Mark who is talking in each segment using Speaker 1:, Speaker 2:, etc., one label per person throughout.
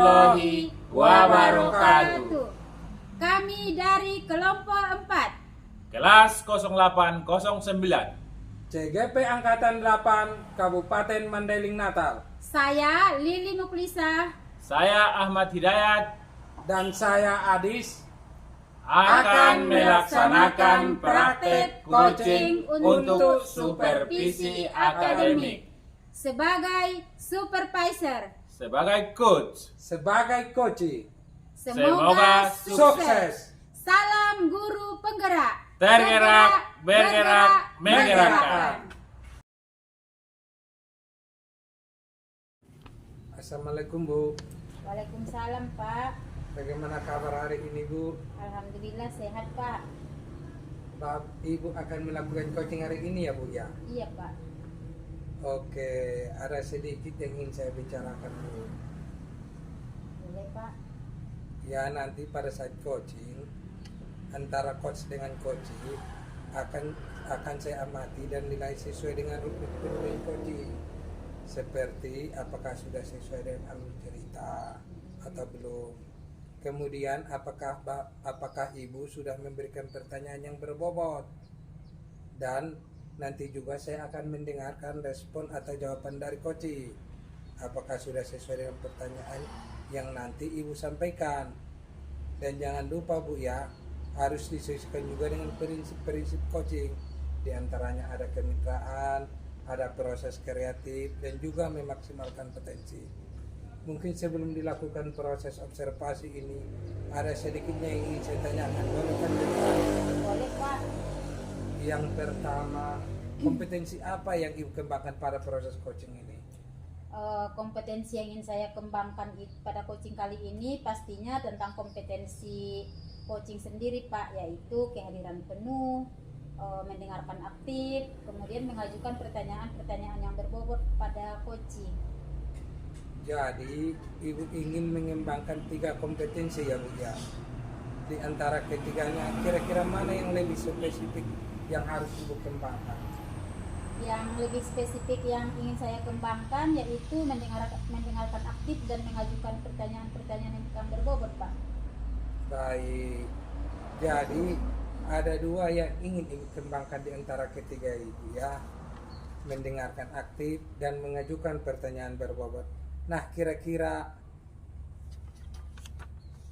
Speaker 1: warahmatullahi wabarakatuh.
Speaker 2: Kami dari kelompok 4
Speaker 1: Kelas 0809
Speaker 3: CGP Angkatan 8 Kabupaten Mandailing Natal.
Speaker 2: Saya Lili Muklisa
Speaker 1: Saya Ahmad Hidayat
Speaker 3: Dan saya Adis
Speaker 1: akan melaksanakan praktek coaching untuk supervisi akademik
Speaker 2: sebagai supervisor.
Speaker 1: sebagai coach.
Speaker 3: sebagai coach.
Speaker 1: Semoga
Speaker 3: Sukses.
Speaker 2: Salam guru penggerak.
Speaker 1: Tergerak, bergerak, menggerakkan.
Speaker 3: Assalamualaikum Bu.
Speaker 2: Waalaikumsalam Pak.
Speaker 3: Bagaimana kabar hari ini Bu?
Speaker 2: Alhamdulillah sehat Pak.
Speaker 3: Ibu akan melakukan coaching hari ini ya Bu ya?
Speaker 2: Iya Pak.
Speaker 3: Oke, ada sedikit yang ingin saya bicarakan Bu.
Speaker 2: Boleh Pak.
Speaker 3: Ya nanti pada saat coaching antara coach dengan coach akan saya amati dan nilai sesuai dengan rutin coaching. Seperti apakah sudah sesuai dengan alur cerita atau belum. Kemudian apakah ibu sudah memberikan pertanyaan yang berbobot. Dan nanti juga saya akan mendengarkan respon atau jawaban dari coach. Apakah sudah sesuai dengan pertanyaan yang nanti ibu sampaikan. Dan jangan lupa Bu ya, harus disesuaikan juga dengan prinsip-prinsip coaching. Di antaranya ada kemitraan, ada proses kreatif, dan juga memaksimalkan potensi. Mungkin sebelum dilakukan proses observasi ini, ada sedikitnya yang ingin saya tanyakan. Boleh kan?
Speaker 2: Boleh Pak.
Speaker 3: Yang pertama, kompetensi apa yang ibu kembangkan pada proses coaching ini?
Speaker 2: Kompetensi yang ingin saya kembangkan pada coaching kali ini pastinya tentang kompetensi coaching sendiri Pak, yaitu kehadiran penuh, mendengarkan aktif, kemudian mengajukan pertanyaan-pertanyaan yang berbobot pada coaching.
Speaker 3: Jadi ibu ingin mengembangkan 3 kompetensi ya Bu ya. Di antara ketiganya kira-kira mana yang lebih spesifik yang harus ibu kembangkan?
Speaker 2: Yang lebih spesifik yang ingin saya kembangkan yaitu mendengarkan aktif dan mengajukan pertanyaan-pertanyaan yang berbobot Pak.
Speaker 3: Baik. Jadi ada 2 yang ingin ibu kembangkan di antara ketiga itu ya. Mendengarkan aktif dan mengajukan pertanyaan berbobot. Nah, kira-kira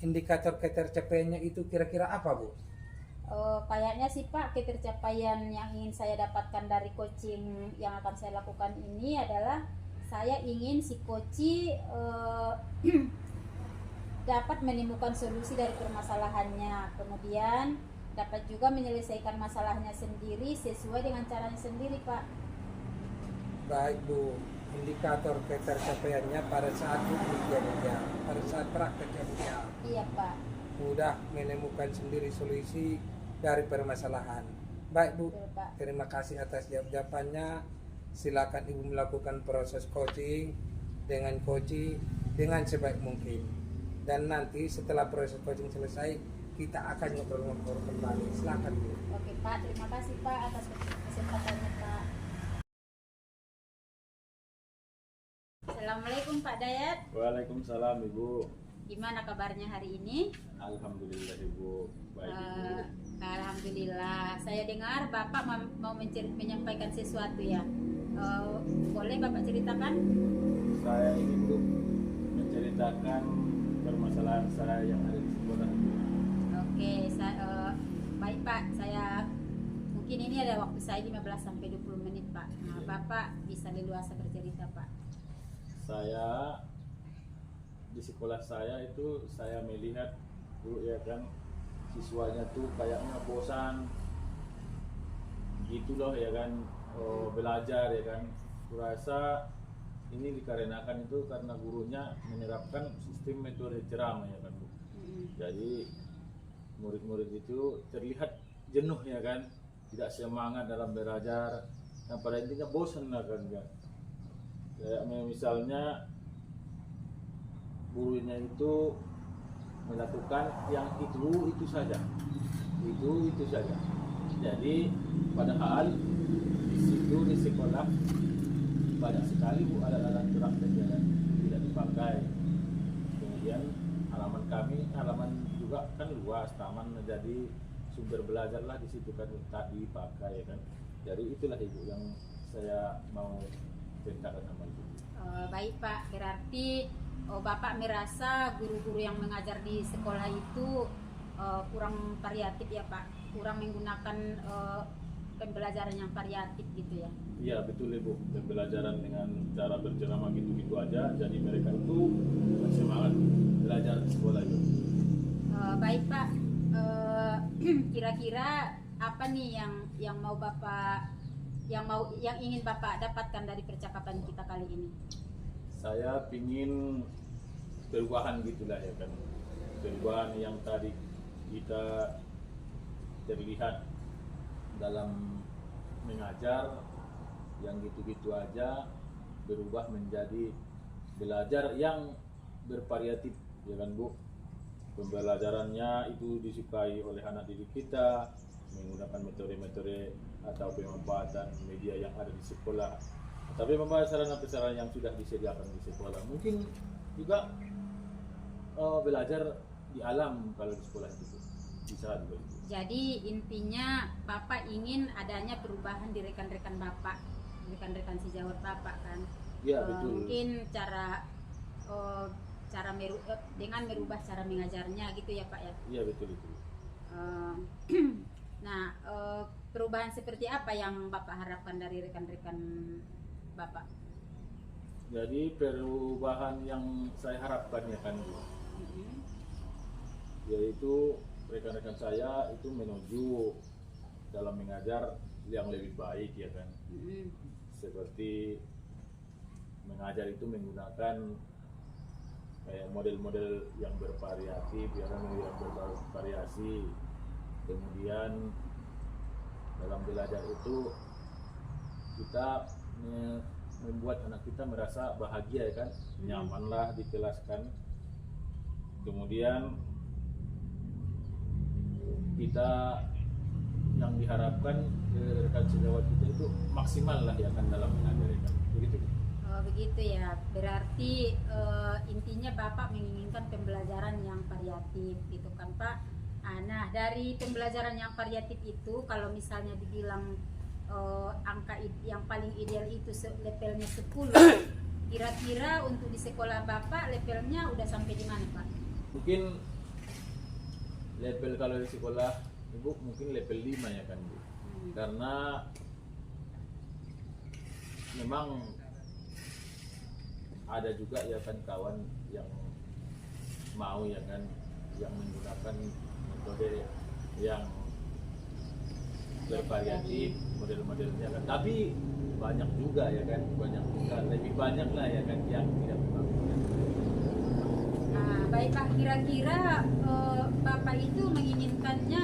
Speaker 3: indikator ketercapaiannya itu kira-kira apa Bu?
Speaker 2: Kayaknya sih Pak, ketercapaian yang ingin saya dapatkan dari coaching yang akan saya lakukan ini adalah saya ingin si coach dapat menemukan solusi dari permasalahannya, kemudian dapat juga menyelesaikan masalahnya sendiri sesuai dengan caranya sendiri Pak.
Speaker 3: Baik Bu, indikator ketercapaiannya pada saat ujian, pada saat prakteknya Bu ya.
Speaker 2: Iya Pak.
Speaker 3: Mudah menemukan sendiri solusi dari permasalahan. Baik Bu,
Speaker 2: Betul, Pak.
Speaker 3: terima kasih atas jawabannya. Silakan Ibu melakukan proses coaching dengan coach dengan sebaik mungkin. Dan nanti setelah proses coaching selesai, kita akan ngobrol-ngobrol kembali. Silakan Bu.
Speaker 2: Oke Pak, terima kasih Pak atas kesempatannya Pak. Assalamualaikum Pak Dayat.
Speaker 1: Waalaikumsalam Ibu.
Speaker 2: Gimana kabarnya hari ini?
Speaker 1: Alhamdulillah Ibu. Baik Ibu.
Speaker 2: Alhamdulillah. Saya dengar Bapak mau menyampaikan sesuatu ya. Boleh Bapak ceritakan?
Speaker 1: Saya ingin Bu menceritakan permasalahan saya yang ada di sekolah.
Speaker 2: Oke, baik Pak. Saya mungkin ini ada waktu saya 15 sampai 20 menit Pak. Nah, Bapak bisa leluasa bercerita Pak.
Speaker 1: Saya di sekolah saya itu saya melihat Bu ya kan, siswanya tuh kayaknya bosan gitu loh ya kan, belajar ya kan. Kurasa ini dikarenakan itu karena gurunya menerapkan sistem metode ceramah ya kan Bu. Jadi murid-murid itu terlihat jenuh ya kan, tidak semangat dalam belajar. Nah pada intinya bosan lah kan ya. Kayak misalnya gurunya itu melakukan yang itu saja, itu saja. Jadi padahal di situ di sekolah banyak sekali Bu alat-alat praktek yang tidak dipakai. kemudian halaman juga kan luas, taman menjadi sumber belajar lah di situ kan, tadi pakai ya kan. Jadi itulah Ibu yang saya mau ceritakan sama Ibu.
Speaker 2: Baik Pak, berarti Bapak merasa guru-guru yang mengajar di sekolah itu kurang variatif ya Pak, kurang menggunakan pembelajaran yang variatif gitu ya?
Speaker 1: Iya betul Ibu, pembelajaran dengan cara berceramah gitu-gitu aja, jadi mereka itu semangat belajar di sekolah itu.
Speaker 2: Baik Pak, kira-kira apa nih yang mau Bapak yang ingin Bapak dapatkan dari percakapan kita kali ini?
Speaker 1: Saya pingin perubahan gitulah ya kan, perubahan yang tadi kita terlihat dalam mengajar yang gitu-gitu aja berubah menjadi belajar yang bervariatif ya kan Bu. Pembelajarannya itu disukai oleh anak didik kita, menggunakan metode-metode atau pemanfaatan media yang ada di sekolah, tapi membahas sarana-prasarana yang sudah disediakan di sekolah. Mungkin juga belajar di alam kalau di sekolah itu bisa juga.
Speaker 2: Jadi intinya Bapak ingin adanya perubahan di rekan-rekan Bapak, rekan-rekan sejawat Bapak kan?
Speaker 1: Iya betul.
Speaker 2: Mungkin dengan merubah cara mengajarnya gitu ya Pak ya?
Speaker 1: Iya betul itu.
Speaker 2: Nah, perubahan seperti apa yang Bapak harapkan dari rekan-rekan Bapak?
Speaker 1: Jadi perubahan yang saya harapkan ya kan Bu, yaitu rekan-rekan saya itu menuju dalam mengajar yang lebih baik ya kan. Seperti mengajar itu menggunakan kayak model-model yang bervariatif ya kan, yang bervariasi. Kemudian dalam belajar itu kita membuat anak kita merasa bahagia ya kan, nyamanlah di kelas kan. Kemudian kita yang diharapkan rekan sejawat kita itu maksimal lah ya kan dalam mengajar kan, begitu.
Speaker 2: Begitu ya, berarti intinya Bapak menginginkan pembelajaran yang variatif gitu kan Pak. Nah, dari pembelajaran yang variatif itu, kalau misalnya dibilang angka yang paling ideal itu levelnya 10, kira-kira untuk di sekolah Bapak levelnya udah sampai di mana Pak?
Speaker 1: Mungkin level kalau di sekolah Ibu mungkin level 5 ya kan Bu. Karena memang ada juga ya kan kawan yang mau ya kan, yang menggunakan metode yang bervariatif model-modelnya kan, tapi banyak juga ya kan, lebih banyak lah ya kan yang tidak memang.
Speaker 2: Nah, baik Pak, kira-kira Bapak itu menginginkannya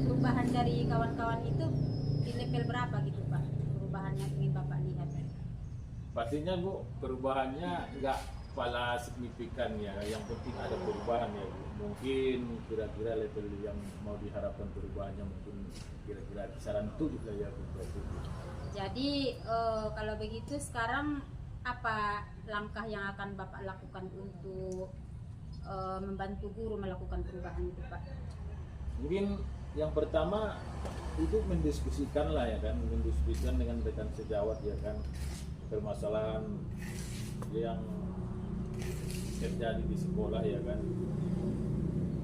Speaker 2: perubahan dari kawan-kawan itu di level berapa gitu Pak? Perubahan yang ingin Bapak lihat?
Speaker 1: Pastinya Bu, perubahannya nggak pala signifikan ya, yang penting ada perubahan ya Bu. Mungkin kira-kira level yang mau diharapkan perubahannya mungkin kira-kira kisaran 7 lah ya Bu.
Speaker 2: Jadi kalau begitu sekarang apa langkah yang akan Bapak lakukan untuk membantu guru melakukan perubahan itu Pak?
Speaker 1: Mungkin yang pertama itu mendiskusikan lah ya kan, mendiskusikan dengan rekan sejawat ya kan, permasalahan yang terjadi di sekolah ya kan.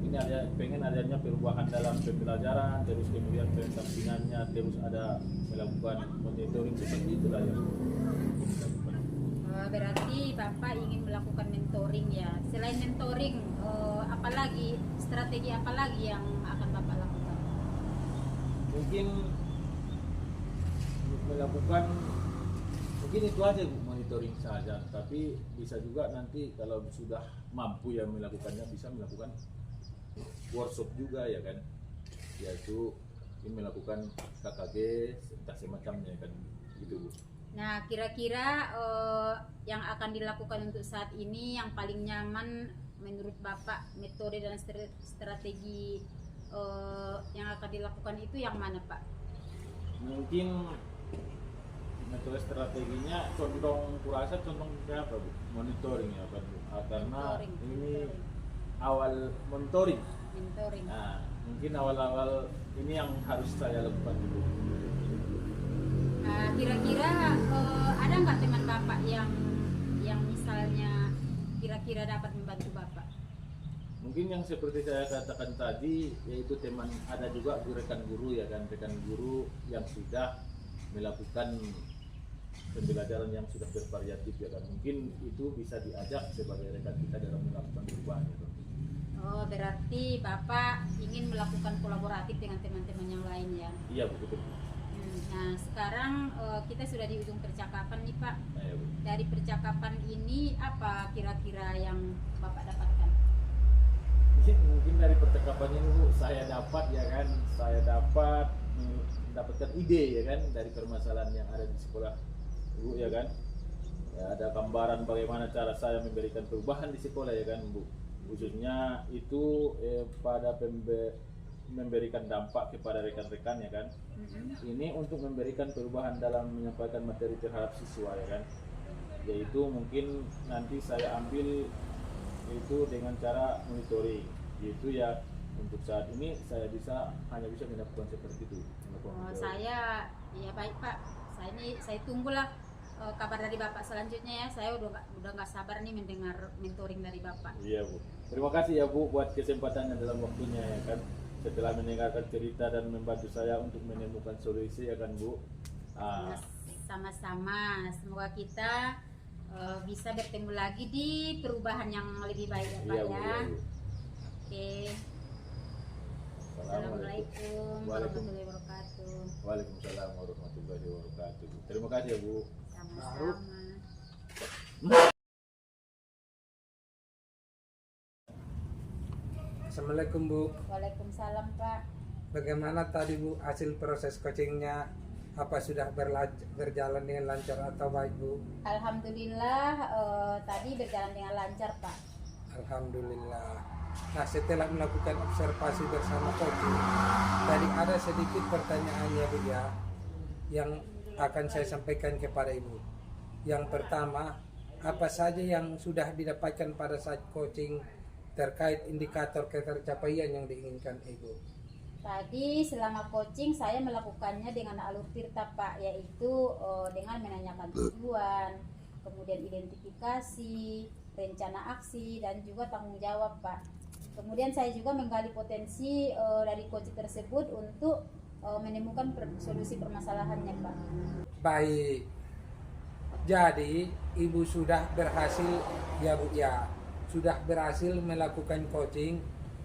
Speaker 1: Ini pengen adanya perubahan dalam pembelajaran, terus kemudian pendampingannya, terus ada melakukan monitoring seperti itulah ya.
Speaker 2: Berarti Bapak ingin melakukan mentoring ya. Selain mentoring, apalagi strategi apa lagi yang akan Bapak lakukan?
Speaker 1: Mungkin melakukan itu aja Bu, monitoring saja, tapi bisa juga nanti kalau sudah mampu ya melakukannya, bisa melakukan workshop juga ya kan, yaitu ini melakukan KKG entah semacamnya kan gitu Bu.
Speaker 2: Nah, kira-kira yang akan dilakukan untuk saat ini yang paling nyaman menurut Bapak, metode dan strategi yang akan dilakukan itu yang mana Pak?
Speaker 1: Mungkin metode strateginya condong kurasa condong ke apa Bu? Monitoring ya Pak Bu. Karena
Speaker 2: Monitoring.
Speaker 1: ini awal mentoring.
Speaker 2: mentoring.
Speaker 1: Nah, mungkin awal-awal ini yang harus saya lakukan dulu.
Speaker 2: Kira-kira ada nggak teman bapak yang misalnya kira-kira dapat membantu bapak?
Speaker 1: Mungkin yang seperti saya katakan tadi, yaitu ada juga rekan guru ya kan, rekan guru yang sudah melakukan pembelajaran yang sudah bervariatif ya kan. Mungkin itu bisa diajak sebagai rekan kita dalam melakukan perubahan ya kan.
Speaker 2: Oh, berarti bapak ingin melakukan kolaboratif dengan teman-teman yang lain ya?
Speaker 1: Iya betul.
Speaker 2: Nah, sekarang kita sudah di ujung percakapan nih Pak.
Speaker 1: Nah, ya, Bu.
Speaker 2: Dari percakapan ini apa kira-kira yang bapak dapatkan?
Speaker 1: Mungkin dari percakapan ini Bu, saya dapat mendapatkan ide ya kan dari permasalahan yang ada di sekolah Bu ya kan. Ya, ada gambaran bagaimana cara saya memberikan perubahan di sekolah ya kan Bu. Khususnya itu pada memberikan dampak kepada rekan-rekan ya kan. Ini untuk memberikan perubahan dalam menyampaikan materi terhadap siswa ya kan. Yaitu mungkin nanti saya ambil itu dengan cara monitoring. Yaitu ya untuk saat ini saya hanya bisa melakukan seperti itu.
Speaker 2: Saya ya baik Pak. Saya tunggulah kabar dari Bapak selanjutnya ya. Saya udah nggak sabar nih mendengar mentoring dari Bapak.
Speaker 1: Iya Bu. Terima kasih ya Bu buat kesempatannya dalam waktunya ya kan. Setelah mendengarkan cerita dan membantu saya untuk menemukan solusi ya kan Bu.
Speaker 2: Sama-sama. Semoga kita bisa bertemu lagi di perubahan yang lebih baik ya Pak
Speaker 1: Iya, Bu,
Speaker 2: ya.
Speaker 1: iya, Bu.
Speaker 2: Oke. Assalamualaikum warahmatullahi wabarakatuh.
Speaker 1: Waalaikumsalam warahmatullahi wabarakatuh. Terima kasih ya Bu.
Speaker 2: Sama-sama.
Speaker 3: Assalamualaikum Bu.
Speaker 2: Waalaikumsalam Pak.
Speaker 3: Bagaimana tadi Bu hasil proses coachingnya? Apa sudah berjalan dengan lancar atau baik Bu?
Speaker 2: Alhamdulillah tadi berjalan dengan lancar Pak.
Speaker 3: Alhamdulillah. Nah, setelah melakukan observasi bersama coaching, tadi ada sedikit pertanyaannya Bu ya, yang akan saya sampaikan kepada Ibu. Yang pertama, apa saja yang sudah didapatkan pada saat coaching terkait indikator ketercapaian yang diinginkan Ibu?
Speaker 2: Tadi selama coaching saya melakukannya dengan alur tirta Pak, yaitu dengan menanyakan tujuan, kemudian identifikasi, rencana aksi, dan juga tanggung jawab Pak. Kemudian saya juga menggali potensi dari coaching tersebut untuk menemukan solusi permasalahannya Pak.
Speaker 3: Baik. Jadi Ibu sudah berhasil ya Bu ya, sudah berhasil melakukan coaching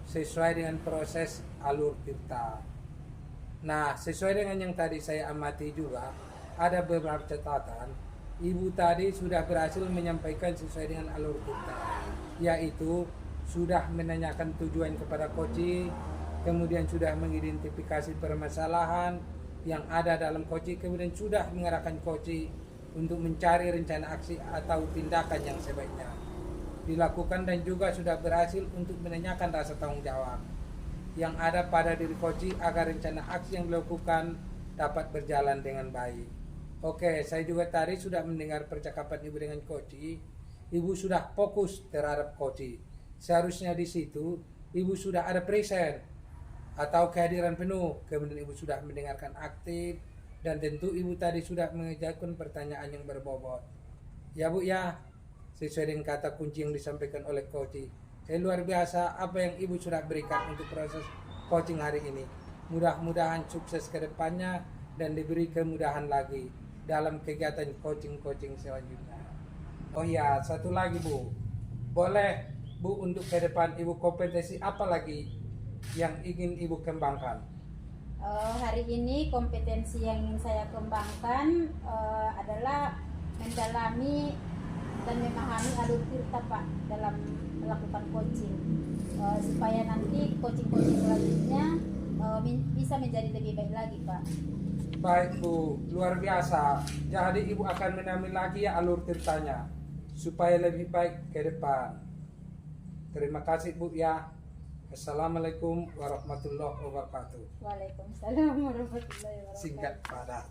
Speaker 3: sesuai dengan proses alur tirta. Nah, sesuai dengan yang tadi saya amati juga, ada beberapa catatan. Ibu tadi sudah berhasil menyampaikan sesuai dengan alur tirta, yaitu sudah menanyakan tujuan kepada coaching, kemudian sudah mengidentifikasi permasalahan yang ada dalam coaching, kemudian sudah mengarahkan coaching untuk mencari rencana aksi atau tindakan yang sebaiknya dilakukan, dan juga sudah berhasil untuk menanyakan rasa tanggung jawab yang ada pada diri coaching agar rencana aksi yang dilakukan dapat berjalan dengan baik. Oke, saya juga tadi sudah mendengar percakapan Ibu dengan coaching. Ibu sudah fokus terhadap coaching. Seharusnya di situ Ibu sudah ada present atau kehadiran penuh, kemudian Ibu sudah mendengarkan aktif, dan tentu Ibu tadi sudah mengajukan pertanyaan yang berbobot. Ya Bu ya, sesuai dengan kata kunci yang disampaikan oleh coaching. Luar biasa apa yang Ibu sudah berikan untuk proses coaching hari ini. Mudah-mudahan sukses ke depannya dan diberi kemudahan lagi dalam kegiatan coaching selanjutnya. Oh ya, satu lagi Bu. Boleh Bu, untuk ke depan Ibu kompetensi apa lagi yang ingin Ibu kembangkan?
Speaker 2: Hari ini kompetensi yang ingin saya kembangkan adalah mendalami dan memahami alur tirta Pak dalam melakukan coaching, supaya nanti coaching selanjutnya bisa menjadi lebih baik lagi Pak.
Speaker 3: Baik Bu, luar biasa. Jadi Ibu akan menambil lagi ya alur tirtanya supaya lebih baik ke depan. Terima kasih Bu ya. Assalamualaikum warahmatullahi wabarakatuh.
Speaker 2: Waalaikumsalam warahmatullahi wabarakatuh.
Speaker 3: Singkat padat.